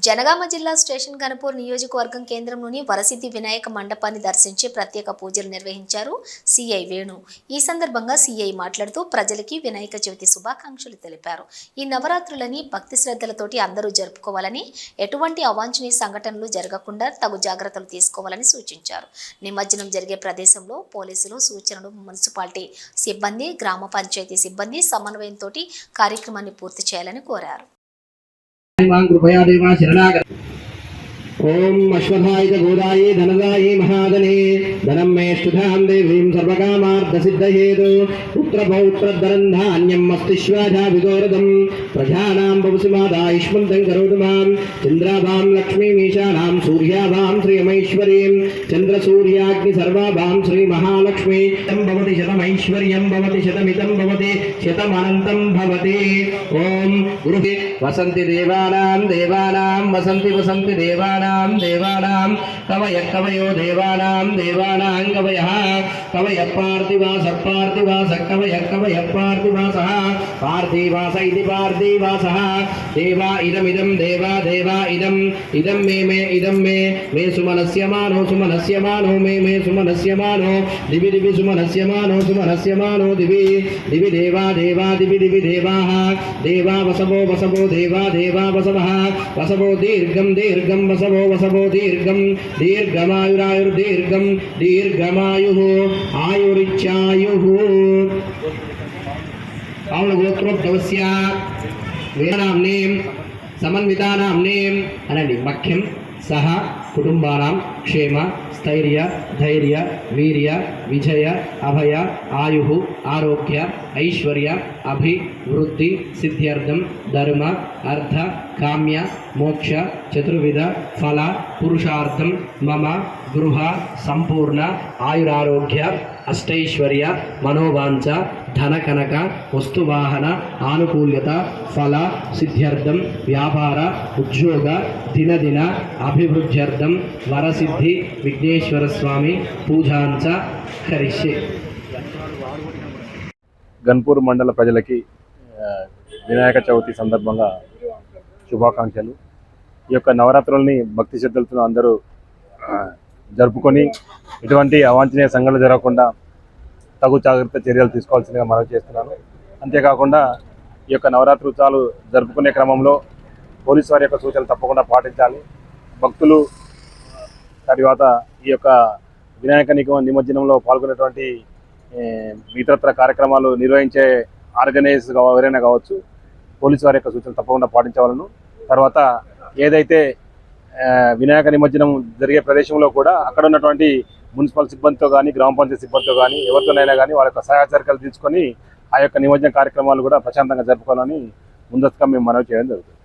జనగామ జిల్లా స్టేషన్ గణపూర్ నియోజకవర్గం కేంద్రంలోని వరసిద్ధి వినాయక మండపాన్ని దర్శించి ప్రత్యేక పూజలు నిర్వహించారు సిఐ వేణు. ఈ సందర్భంగా సిఐ మాట్లాడుతూ ప్రజలకి వినాయక చవితి శుభాకాంక్షలు తెలిపారు. ఈ నవరాత్రులని భక్తి శ్రద్ధలతోటి అందరూ జరుపుకోవాలని, ఎటువంటి అవాంఛనీయ సంఘటనలు జరగకుండా తగు జాగ్రత్తలు తీసుకోవాలని సూచించారు. నిమజ్జనం జరిగే ప్రదేశంలో పోలీసులు సూచనలు, మున్సిపాలిటీ సిబ్బంది, గ్రామ పంచాయతీ సిబ్బంది సమన్వయంతో కార్యక్రమాన్ని పూర్తి చేయాలని కోరారు. कृपया देवा शरणागत ओम अश्वथाय च गोदाय धनदाय महादने धनम मे स्तुतां देवीं सर्वकामार्थ सिद्धहेतु पुत्रपौत्रधनं धान्यं मस्तिष्वाधा विदोरदं प्रजानां भवसिमादायुष्मन्तं करोतु मां चन्द्राभां लक्ष्मीमीशानां सूर्याभां श्रियमैश्वर्यं चन्द्रसूर्याग्नि सर्वाभां श्री महालक्ष्मी भवति शतमैश्वर्यं भवति शतमितं भवति शतमनन्तं भवति ओम गुरुः वसन्ति देवानां देवानां वसन्ति वसन्ति देवानां देवानां कवयः कवयो देवानां देवानां कवयः कवयः पार्थिवासः पार्थिवासः कवयः कवयः पार्थिवासः पार्थिवास इति पार्थिवासः देवा इदमिदं देवा देवा इदं मे सुमनस्य मानो मे सुमनस्य मानो दिवि दिवि सुमनस्य मानो दिवि दिवि देवा देवा दिवि दिवि देवाः देवा वसवो वसवो देवा देवा वसवः वसवो दीर्घं दीर्घं वसवो वसवो दीर्घं दीर्घमायुरायुर्दीर्घं दीर्घमायुः आयुरिच्छायुः औलगोत्रोद्भवस्य वेदानाम्ने समन्वितानाम्ने अननि मख्यं सह कुटुंबानां क्षेम स्थैर्य धैर्य वीर्य विजय अभय आयुः आरोग्य ऐश्वर्य अभिवृद्धि सिद्ध्यर्थं धर्म अर्थ काम्य मोक्ष चतुर्विध फल पुरुषार्थं मम गृह संपूर्ण आयुरारोग्य अष्टैश्वर्य मनोवांच धन कनक वस्तुवाहन आनुकूल्यता फल सिद्ध्यर्थं व्यापार उद्योग दिन दिन अभिवृद्ध्यर्थं वरसिद्धि विघ्नेश्वर स्वामी पूजांच करिष्ये। గన్పూర్ మండల ప్రజలకి వినాయక చవితి సందర్భంగా శుభాకాంక్షలు. ఈ యొక్క నవరాత్రుల్ని భక్తి శ్రద్ధలతో అందరూ జరుపుకొని ఎటువంటి అవాంఛనీయ సంఘటనలు జరగకుండా తగు జాగ్రత్త చర్యలు తీసుకోవాల్సిందిగా మనవి చేస్తున్నాను. అంతేకాకుండా ఈ యొక్క నవరాత్రి ఉత్సవాలు జరుపుకునే క్రమంలో పోలీసు వారి యొక్క సూచనలు తప్పకుండా పాటించాలి. భక్తులు తర్వాత ఈ యొక్క వినాయక నిమజ్జనంలో పాల్గొనేటువంటి ఇతరత్ర కార్యక్రమాలు నిర్వహించే ఆర్గనైజ్ ఎవరైనా కావచ్చు, పోలీసు వారి యొక్క సూచనలు తప్పకుండా పాటించవాలను. తర్వాత ఏదైతే వినాయక నిమజ్జనం జరిగే ప్రదేశంలో కూడా అక్కడ ఉన్నటువంటి మున్సిపల్ సిబ్బందితో కానీ, గ్రామ పంచాయతీ సిబ్బందితో కానీ, ఎవరితోనైనా కానీ వాళ్ళ యొక్క సహాయచర్యలు తీసుకొని ఆ యొక్క నిమజ్జన కార్యక్రమాలు కూడా ప్రశాంతంగా జరుపుకోవాలని ముందస్తుగా మేము మనవి చేయడం జరుగుతుంది.